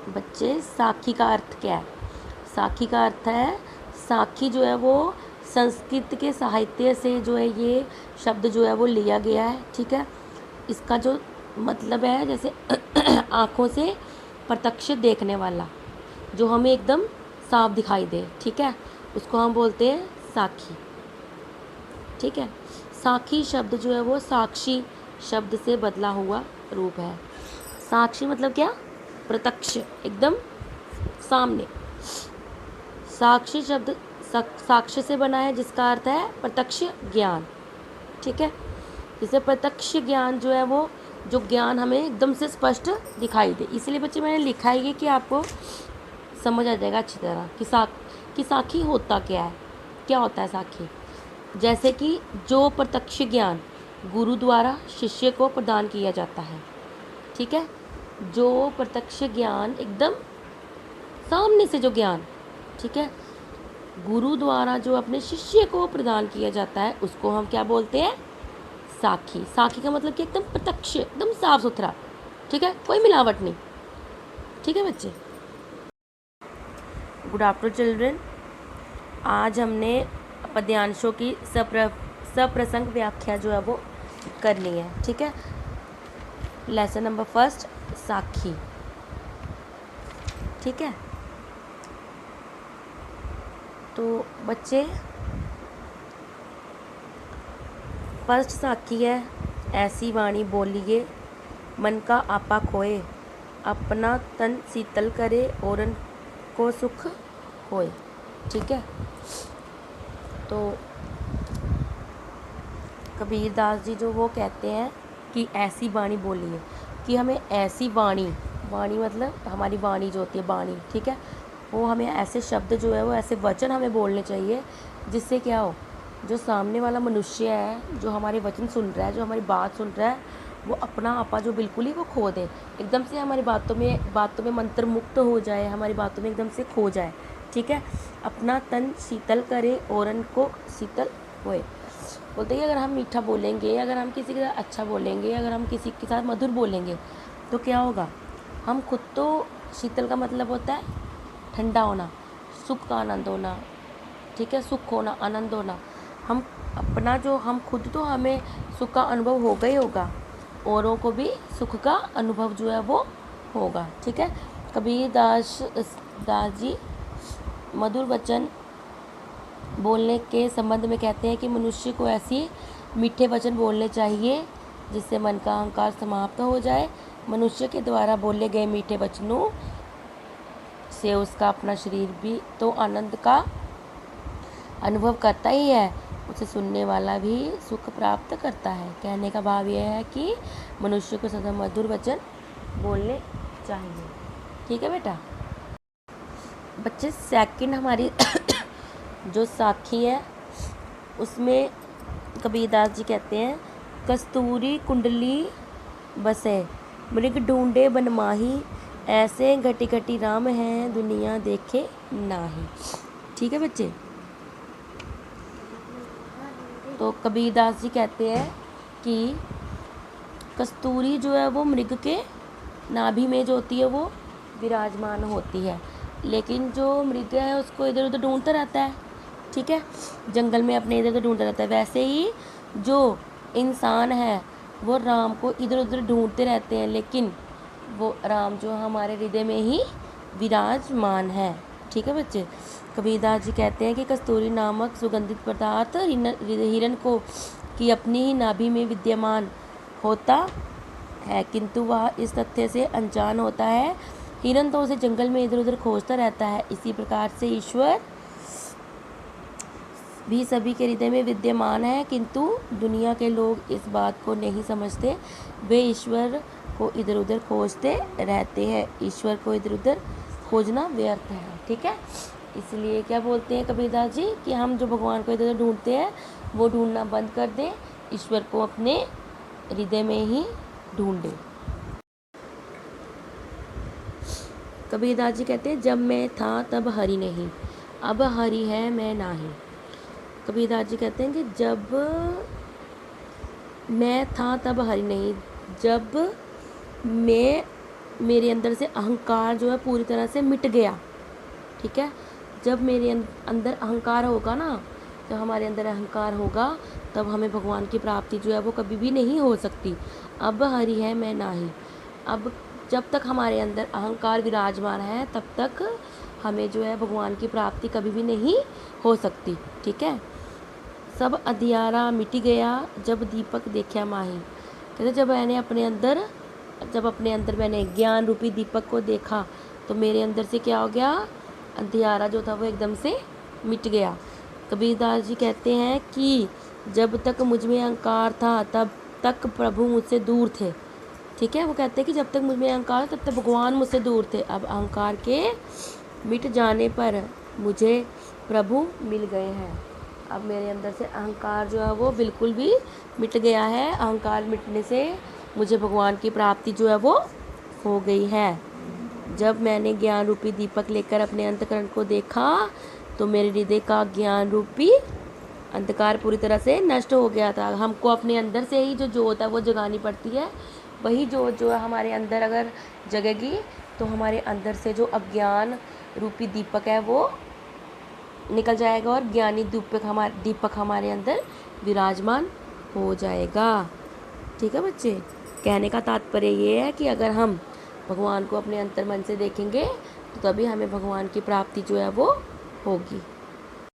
बच्चे, साखी का अर्थ क्या है? साखी का अर्थ है, साखी जो है वो संस्कृत के साहित्य से जो है ये शब्द जो है वो लिया गया है। ठीक है, इसका जो मतलब है जैसे आँखों से प्रत्यक्ष देखने वाला, जो हमें एकदम साफ दिखाई दे। ठीक है, उसको हम बोलते हैं साखी। ठीक है, साखी शब्द जो है वो साक्षी शब्द से बदला हुआ रूप है। साक्षी मतलब क्या? प्रत्यक्ष, एकदम सामने। साक्षी शब्द साक्ष्य से बना है, जिसका अर्थ है प्रत्यक्ष ज्ञान। ठीक है, जैसे प्रत्यक्ष ज्ञान जो है वो जो ज्ञान हमें एकदम से स्पष्ट दिखाई दे। इसलिए बच्चे मैंने लिखा है ये कि आपको समझ आ जाएगा अच्छी तरह कि साखी होता क्या है, क्या होता है साखी। जैसे कि जो प्रत्यक्ष ज्ञान गुरु द्वारा शिष्य को प्रदान किया जाता है। ठीक है, जो प्रत्यक्ष ज्ञान एकदम सामने से जो ज्ञान, ठीक है, गुरु द्वारा जो अपने शिष्य को प्रदान किया जाता है, उसको हम क्या बोलते हैं? साखी। साखी का मतलब कि एकदम प्रत्यक्ष, एकदम साफ सुथरा। ठीक है, कोई मिलावट नहीं। ठीक है बच्चे, गुड आफ्टरनून चिल्ड्रन। आज हमने पद्यांशों की सप्रसंग व्याख्या जो है वो करनी है। ठीक है, लेसन नंबर फर्स्ट, साखी। ठीक है, तो बच्चे फर्स्ट साखी है, ऐसी वाणी बोलिए मन का आपा खोए, अपना तन शीतल करे औरन को सुख होए। ठीक है, तो कबीरदास जी जो वो कहते हैं कि ऐसी वाणी बोलिए, कि हमें ऐसी वाणी मतलब हमारी वाणी जो होती है वाणी, ठीक है, वो हमें ऐसे शब्द जो है वो ऐसे वचन हमें बोलने चाहिए जिससे क्या हो, जो सामने वाला मनुष्य है, जो हमारे वचन सुन रहा है, जो हमारी बात सुन रहा है, वो अपना आपा जो बिल्कुल ही वो खो दे, एकदम से हमारी बातों में मंत्र मुक्त हो जाए, हमारी बातों में एकदम से खो जाए। ठीक है, अपना तन शीतल करे औरन को शीतल होए। बोलते हैं कि अगर हम मीठा बोलेंगे, अगर हम किसी के साथ अच्छा बोलेंगे, अगर हम किसी के साथ मधुर बोलेंगे, तो क्या होगा, हम खुद तो, शीतल का मतलब होता है ठंडा होना, सुख का आनंद होना। ठीक है, सुख होना, आनंद होना। हम अपना जो हम खुद तो हमें सुख का अनुभव होगा ही होगा, औरों को भी सुख का अनुभव जो है वो होगा। ठीक है, कबीरदास जी मधुर वचन बोलने के संबंध में कहते हैं कि मनुष्य को ऐसी मीठे वचन बोलने चाहिए जिससे मन का अहंकार समाप्त हो जाए। मनुष्य के द्वारा बोले गए मीठे वचनों से उसका अपना शरीर भी तो आनंद का अनुभव करता ही है, उसे सुनने वाला भी सुख प्राप्त करता है। कहने का भाव यह है कि मनुष्य को सदा मधुर वचन बोलने चाहिए। ठीक है बेटा। बच्चे, सेकंड हमारी जो साखी है उसमें कबीरदास जी कहते हैं, कस्तूरी कुंडली बसे मृग ढूंढे बनमाही, ऐसे घटी घटी राम हैं दुनिया देखे नाही। ठीक है बच्चे, तो कबीरदास जी कहते हैं कि कस्तूरी जो है वो मृग के नाभि में जो होती है वो विराजमान होती है, लेकिन जो मृग है उसको इधर उधर ढूंढता रहता है। ठीक है, जंगल में अपने इधर उधर ढूंढता रहता है। वैसे ही जो इंसान है वो राम को इधर उधर ढूंढते रहते हैं, लेकिन वो राम जो हमारे हृदय में ही विराजमान है। ठीक है बच्चे, कबीरदास जी कहते हैं कि कस्तूरी नामक सुगंधित पदार्थ हिरण को की अपनी ही नाभि में विद्यमान होता है, किंतु वह इस तथ्य से अनजान होता है। हिरण तो उसे जंगल में इधर उधर खोजता रहता है। इसी प्रकार से ईश्वर भी सभी के हृदय में विद्यमान है, किंतु दुनिया के लोग इस बात को नहीं समझते। वे ईश्वर को इधर उधर खोजते रहते हैं। ईश्वर को इधर उधर खोजना व्यर्थ है। ठीक है, इसलिए क्या बोलते हैं कबीरदास जी कि हम जो भगवान को इधर उधर ढूंढते हैं वो ढूंढना बंद कर दें, ईश्वर को अपने हृदय में ही ढूंढें। कबीरदास जी कहते हैं, जब मैं था तब हरि नहीं, अब हरि है मैं नाही। कबीरदास जी कहते हैं कि जब मैं था तब हरि नहीं, जब मैं मेरे अंदर से अहंकार जो है पूरी तरह से मिट गया। ठीक है, जब मेरे अंदर अहंकार होगा ना, जब हमारे अंदर अहंकार होगा तब हमें भगवान की प्राप्ति जो है वो कभी भी नहीं हो सकती। अब हरि है मैं नाही। अब जब तक हमारे अंदर अहंकार विराजमान है तब तक हमें जो है भगवान की प्राप्ति कभी भी नहीं हो सकती। ठीक है, सब अंधियारा मिट गया जब दीपक देखा माही। कहते जब अपने अंदर मैंने ज्ञान रूपी दीपक को देखा तो मेरे अंदर से क्या हो गया, अंधियारा जो था वो एकदम से मिट गया। कबीरदास जी कहते हैं कि जब तक मुझ में अहंकार था तब तक प्रभु मुझसे दूर थे। ठीक है, वो कहते हैं कि जब तक मुझ में अहंकार तब तक भगवान मुझसे दूर थे। अब अहंकार के मिट जाने पर मुझे प्रभु मिल गए हैं। अब मेरे अंदर से अहंकार जो है वो बिल्कुल भी मिट गया है। अहंकार मिटने से मुझे भगवान की प्राप्ति जो है वो हो गई है। जब मैंने ज्ञान रूपी दीपक लेकर अपने अंतःकरण को देखा तो मेरे हृदय का ज्ञान रूपी अंधकार पूरी तरह से नष्ट हो गया था। हमको अपने अंदर से ही जो जोत है वो जगानी पड़ती है। वही जोत जो है हमारे अंदर अगर जगेगी तो हमारे अंदर से जो अज्ञान रूपी दीपक है वो निकल जाएगा और ज्ञानी दीपक हमारे अंदर विराजमान हो जाएगा। ठीक है बच्चे, कहने का तात्पर्य ये है कि अगर हम भगवान को अपने अंतर मन से देखेंगे तो तभी हमें भगवान की प्राप्ति जो है वो होगी।